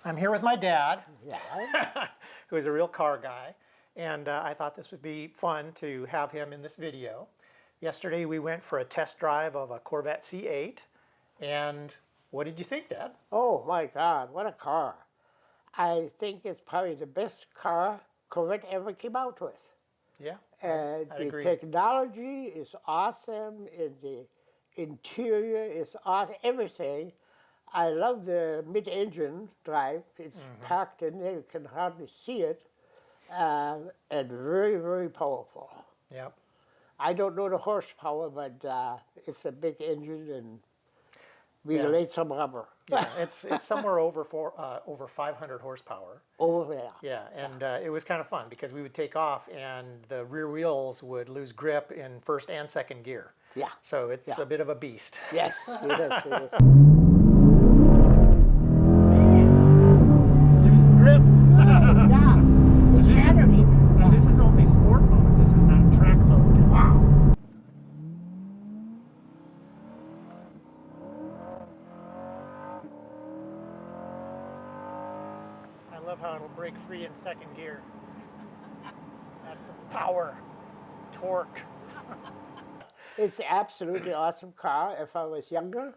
I'm here with my dad, Yeah. who is a real car guy, and I thought this would be fun to have him in this video. Yesterday we went for a test drive of a Corvette C8, and what did you think, Dad? Oh my God, what a car. I think it's probably the best car Corvette ever came out with. Yeah, And I'd the agree. technology is awesome, and the interior is awesome, everything. I love the mid-engine drive. It's packed in there, you can hardly see it. And very, very powerful. Yep. I don't know the horsepower, but it's a big engine, and we Yeah. laid some rubber. Yeah, it's somewhere over 500 horsepower. Over there. Yeah, and it was kind of fun because we would take off and the rear wheels would lose grip in first and second gear. Yeah. So it's Yeah. a bit of a beast. Yes, it is. It is. It's losing grip. Yeah. It's shattered even. And this is only sport mode. This is not track mode. Wow. I love how it'll break free in second gear. That's some power, torque. It's an absolutely awesome car. If I was younger,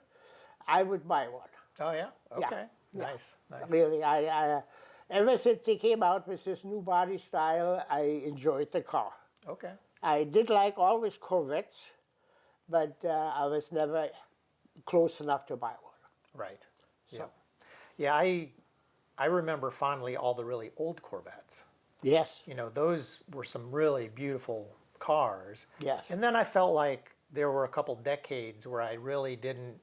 I would buy one. Oh yeah? Okay. Yeah. Nice, nice. Really, I ever since they came out with this new body style, I enjoyed the car. Okay. I did like always Corvettes, but I was never close enough to buy one. Right. Yeah. So. Yeah, I remember fondly all the really old Corvettes. Yes. You know, those were some really beautiful cars. Yes. And then I felt like there were a couple decades where I really didn't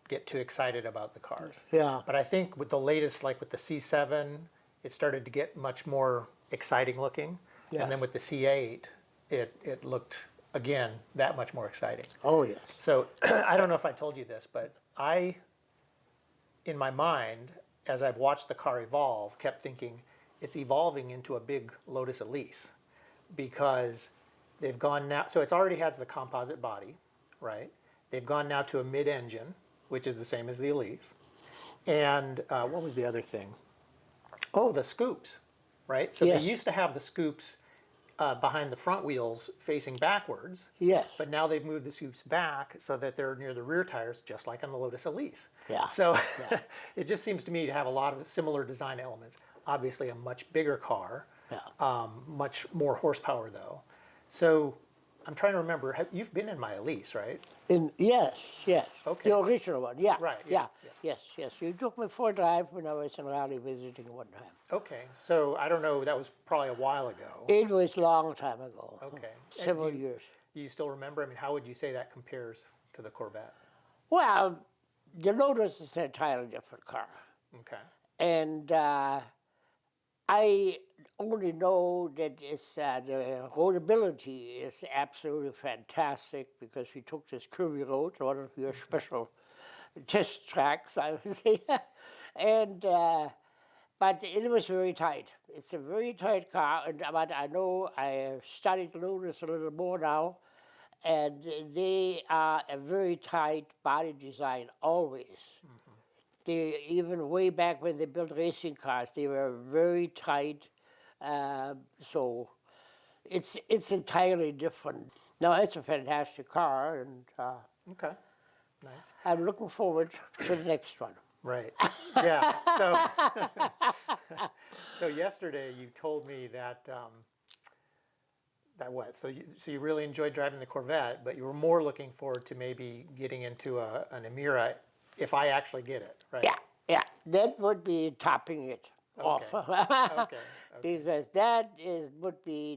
get too excited about the cars. Yeah. But I think with the latest, like with the C7, it started to get much more exciting looking. Yes. And then with the C8, it looked, again, that much more exciting. Oh yes. So I don't know if I told you this, but I, in my mind, as I've watched the car evolve, kept thinking it's evolving into a big Lotus Elise because they've gone now, so it's already has the composite body, right? They've gone now to a mid-engine, which is the same as the Elise. And what was the other thing? Oh, the scoops, right? So Yes. they used to have the scoops behind the front wheels facing backwards. Yes. But now they've moved the scoops back so that they're near the rear tires, just like on the Lotus Elise. Yeah. So it just seems to me to have a lot of similar design elements. Obviously a much bigger car, Yeah. much more horsepower though. So I'm trying to remember, you've been in my Elise, right? Yes. Okay. The original one. Yeah. Right, Yeah. yeah. Yes. You took me for a drive when I was in Raleigh visiting one time. Okay, so I don't know, that was probably a while ago. It was a long time ago. Okay. And Several do years. you still remember? I mean, how would you say that compares to the Corvette? Well, the Lotus is an entirely different car. Okay. And I only know that it's, the roadability is absolutely fantastic because we took this curvy road, one of your special test tracks, I would say. And, but it was very tight. It's a very tight car, but I know I studied Lotus a little more now, and they are a very tight body design always. They, even way back when they built racing cars, they were very tight. So it's entirely different. No, it's a fantastic car, and Okay. Nice. I'm looking forward to the next one. Right. Yeah. So, so yesterday you told me that that what? So you really enjoyed driving the Corvette, but you were more looking forward to maybe getting into an Emira if I actually get it, right? Yeah, that would be topping it off. Okay. Because that would be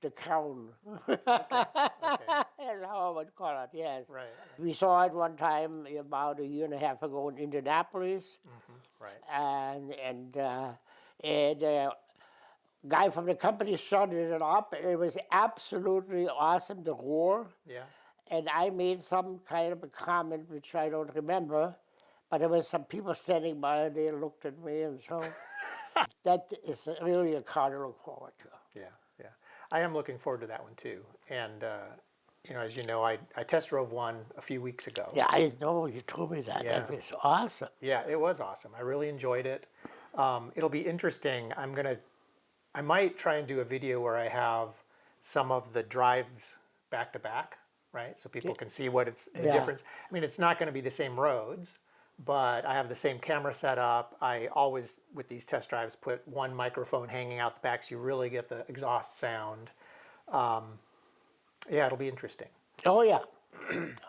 the crown. Okay. That's how I would call it, yes. Right. We saw it one time about a year and a half ago in Indianapolis. Right. And guy from the company started it up. It was absolutely awesome, the roar. Yeah. And I made some kind of a comment, which I don't remember, but there was some people standing by and they looked at me, and so that is really a car to look forward to. Yeah. Yeah. I am looking forward to that one too. And you know, as you know, I test drove one a few weeks ago. Yeah, I know, you told me that. Yeah. That was awesome. Yeah, it was awesome. I really enjoyed it. It'll be interesting. I might try and do a video where I have some of the drives back to back, right? So people can see what the Yeah. difference. I mean, it's not going to be the same roads, but I have the same camera set up. I always, with these test drives, put one microphone hanging out the back so you really get the exhaust sound. Yeah, it'll be interesting. Oh yeah,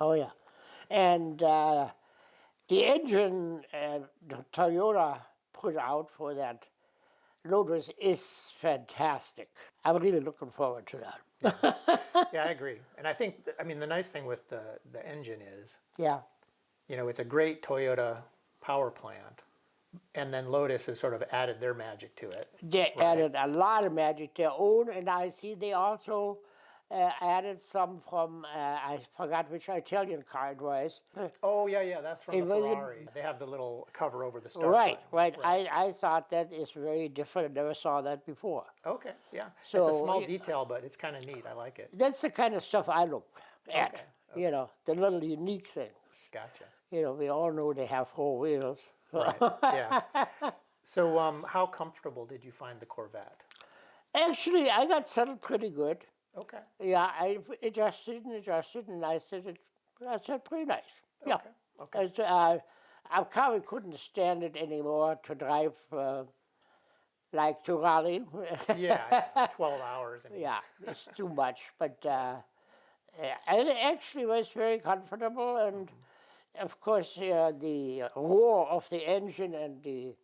oh yeah, and the engine the Toyota put out for that Lotus is fantastic. I'm really looking forward to that. Yeah, I agree. And I think, I mean, the nice thing with the engine is, Yeah, it's a great Toyota power plant, and then Lotus has sort of added their magic to it. they added a lot of magic their own, and I see they also added some from I forgot which Italian car it was. Oh, yeah, that's from It the wasn't- Ferrari. They have the little cover over the start Right, button. right. I thought that is very different. I never saw that before. Okay, yeah. It's So, a small detail, but it's kind of neat. I like it. That's the kind of stuff I look at. Okay, You know, the little unique things. Gotcha. You know, we all know they have four wheels. Right, yeah. So how comfortable did you find the Corvette? Actually, I got settled pretty good. Okay, Yeah, I adjusted, and I said pretty nice. Yeah. okay. I probably couldn't stand it anymore to drive like to Raleigh. Yeah, 12 hours. I mean, Yeah, it's too much. But it actually was very comfortable, and of course the roar of the engine and the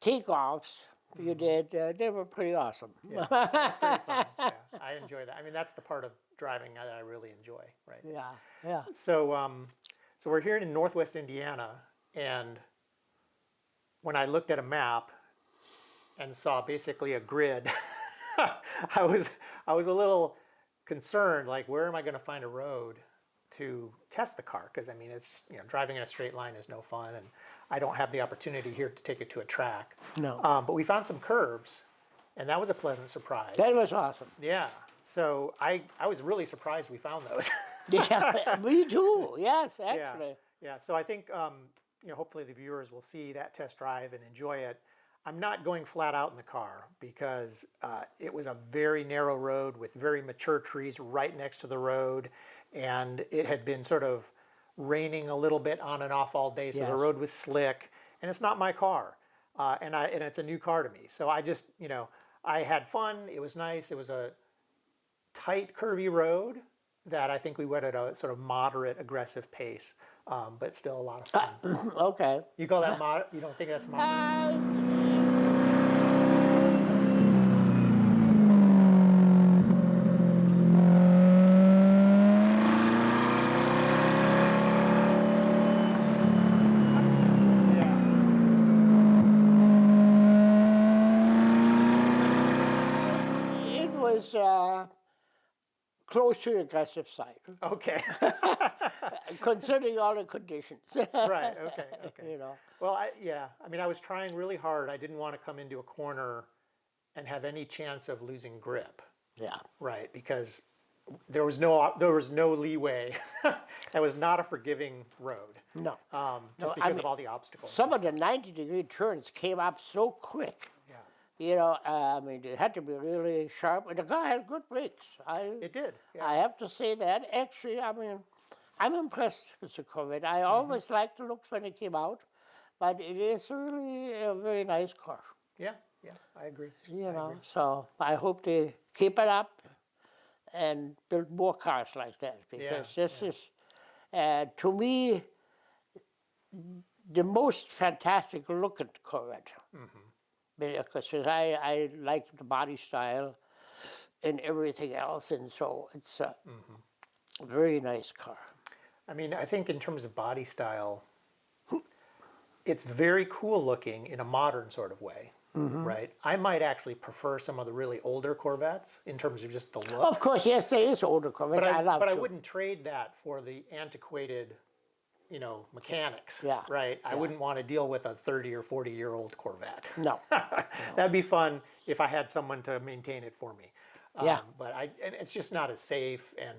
takeoffs you did, they were pretty awesome. Yeah, it's pretty fun. Yeah, I enjoy that. I mean, that's the part of driving that I really enjoy, right? Yeah. So, so we're here in Northwest Indiana, and when I looked at a map and saw basically a grid, I was a little concerned. Like, where am I going to find a road to test the car? Because I mean, it's driving in a straight line is no fun, and I don't have the opportunity here to take it to a track. No. But we found some curves, and that was a pleasant surprise. That was awesome. Yeah. So I was really surprised we found those. Yeah, me too. Yes, Yeah. actually. Yeah. So I think hopefully the viewers will see that test drive and enjoy it. I'm not going flat out in the car because it was a very narrow road with very mature trees right next to the road, and it had been sort of raining a little bit on and off all day, so the Yes. road was slick, and it's not my car, and it's a new car to me. So I just I had fun. It was nice. It was a tight, curvy road that I think we went at a sort of moderate, aggressive pace, but still a lot of fun. Okay. You call that mod? You don't think that's moderate? It was close to the aggressive side, Okay. considering all the conditions. Right. Okay. You know. Well, I mean, I was trying really hard. I didn't want to come into a corner and have any chance of losing grip. Yeah. Right, because there was no leeway. That was not a forgiving road. No. Just I because mean, of all the obstacles. Some of the 90-degree turns came up so quick. Yeah, You know, I mean, it had to be really sharp. And the car had good brakes. it did. Yeah. I have to say that. Actually, I mean, I'm impressed with the Corvette. I always liked the looks when it came out, but it is really a very nice car. Yeah, I agree. You know, so I hope they keep it up and build more cars like that, because this is, to me, the most fantastic looking Corvette. Because I like the body style and everything else, and so it's a very nice car. I mean, I think in terms of body style, it's very cool looking in a modern sort of way, right? I might actually prefer some of the really older Corvettes in terms of just the look. Of course, yes, there is older Corvettes. I love But I too. wouldn't trade that for the antiquated, mechanics. Yeah, Right. I wouldn't want to deal with a 30 or 40-year-old Corvette. No. That'd be fun if I had someone to maintain it for me. Yeah. But and it's just not as safe, and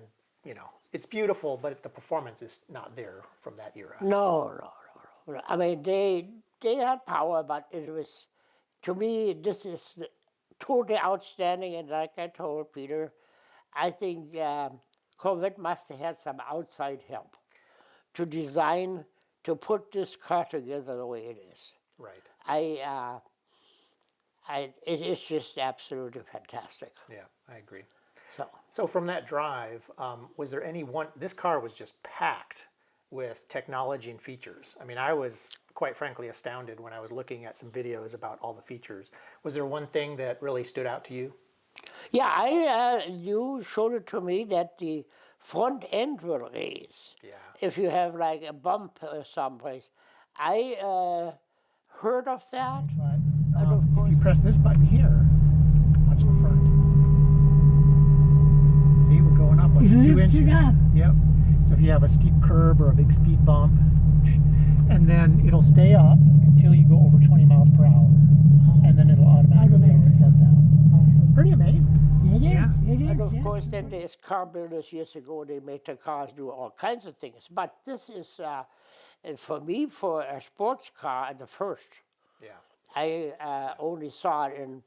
it's beautiful, but the performance is not there from that era. No. I mean, they had power, but it was to me, this is totally outstanding. And like I told Peter, I think Corvette must have had some outside help to design, to put this car together the way it is. Right. It is just absolutely fantastic. Yeah, I agree. So, So from that drive, was there any one, this car was just packed with technology and features. I mean, I was quite frankly astounded when I was looking at some videos about all the features. Was there one thing that really stood out to you? yeah, you showed it to me that the front end will raise. Yeah. If you have like a bump someplace. I heard of that. But And of if course, you press this button here, watch the front. See, we're going up like 2 inches. Yep. So if you have a steep curb or a big speed bump, and then it'll stay up until you go over 20 miles per hour, and then it'll automatically step down. It's pretty amazing. It is, Yeah. it is. and of yeah. course, then there's car builders years ago, they made the cars do all kinds of things. But this is, for me, for a sports car, the first. Yeah. I only saw it in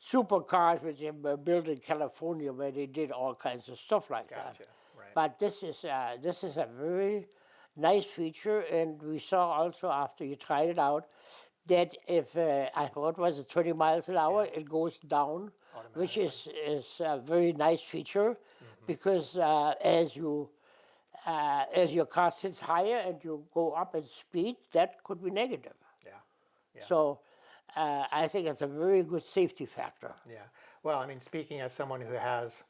supercars which were built in California where they did all kinds of stuff like Gotcha. that. Right. But this is a very nice feature, and we saw also after you tried it out that if what was it, 20 miles an hour, it goes down, which is a very nice feature, because as your car sits higher and you go up in speed, that could be negative. Yeah. Yeah. So I think it's a very good safety factor. Yeah. Well, I mean, speaking as someone who has,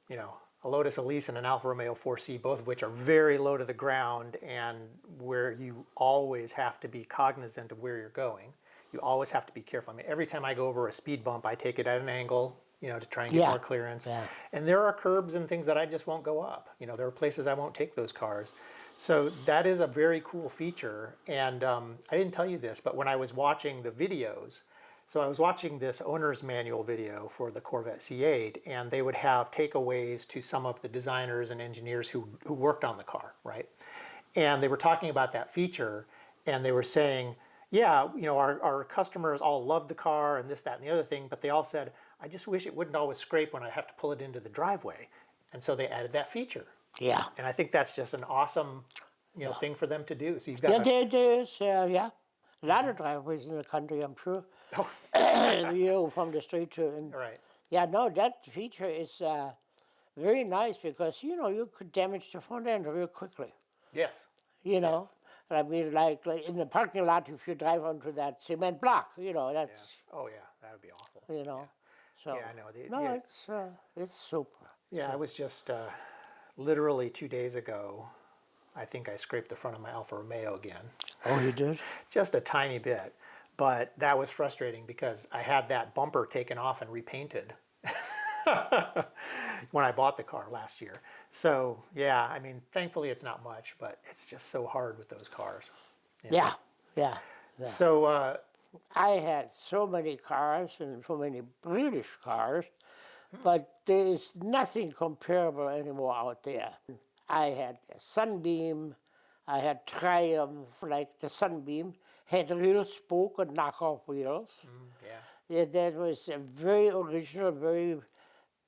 you know, a Lotus Elise and an Alfa Romeo 4C, both of which are very low to the ground and where you always have to be cognizant of where you're going. You always have to be careful. I mean, every time I go over a speed bump, I take it at an angle, you know, to try and get Yeah. more clearance. Yeah. And there are curbs and things that I just won't go up. You know, there are places I won't take those cars. So that is a very cool feature. And I didn't tell you this, but when I was watching the videos, so I was watching this owner's manual video for the Corvette C8, and they would have takeaways to some of the designers and engineers who worked on the car, right? And they were talking about that feature, and they were saying, yeah, you know, our customers all loved the car and this, that, and the other thing, but they all said, I just wish it wouldn't always scrape when I have to pull it into the driveway. And so they added that feature. Yeah. And I think that's just an awesome, you know, thing for them to do. So you've got Yeah, there's a lot of driveways in the country, I'm sure. Oh. You know, from the street to. And right. yeah, no, that feature is very nice because, you know, you could damage the front end real quickly. Yes. You know, I mean, like in the parking lot, if you drive onto that cement block, you know, Yeah. that's, Oh yeah, that would be awful. you know. So, Yeah, I know. no, Yeah. it's super. Yeah, I was just literally 2 days ago, I think I scraped the front of my Alfa Romeo again. Oh, you did? Just a tiny bit. But that was frustrating because I had that bumper taken off and repainted when I bought the car last year. So, yeah, I mean, thankfully it's not much, but it's just so hard with those cars. you know. Yeah, yeah. So, I had so many cars and so many British cars, but there's nothing comparable anymore out there. I had a Sunbeam, I had Triumph, like the Sunbeam, had real spoke and knockoff wheels. yeah, Yeah, that was a very original, very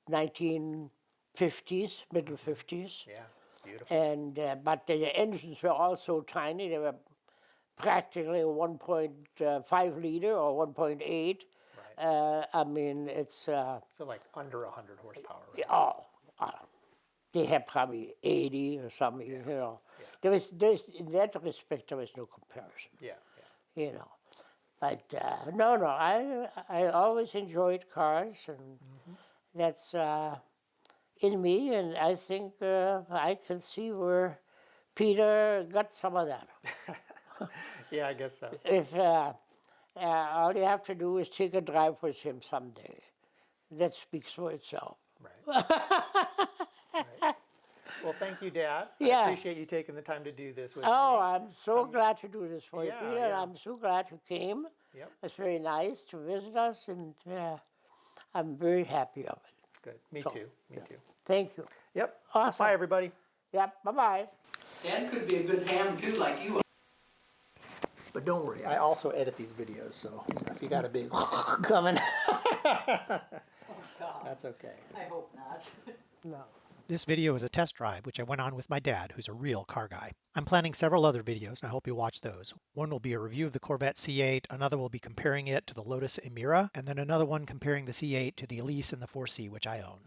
1950s, middle 50s. yeah, beautiful. And but the engines were all so tiny, they were practically 1.5 liter or 1.8. Right. I mean, it's So like under 100 horsepower, right? they had probably 80 or something. You know, there's in that respect there was no comparison. Yeah, You know, but no, I always enjoyed cars, and that's in me, and I think I can see where Peter got some of that. yeah, I guess so. If all you have to do is take a drive with him someday, that speaks for itself. Right. Right. Well, thank you, Dad. I Yeah. appreciate you taking the time to do this with Oh, me. I'm so glad to do this for you, yeah, Peter. yeah. I'm so glad you came. Yep, It's very nice to visit us, and I'm very happy of it. good. Me So, too. Me too. Thank you. Yep. Awesome. Bye, everybody. Yep. Bye-bye. Dan could be a good ham too, like you are. But But don't worry, I also edit these videos, so you know, if you got a big coming, that's okay. I hope not. No. This video is a test drive, which I went on with my dad, who's a real car guy. I'm planning several other videos, and I hope you'll watch those. One will be a review of the Corvette C8, another will be comparing it to the Lotus Emira, and then another one comparing the C8 to the Elise and the 4C, which I own.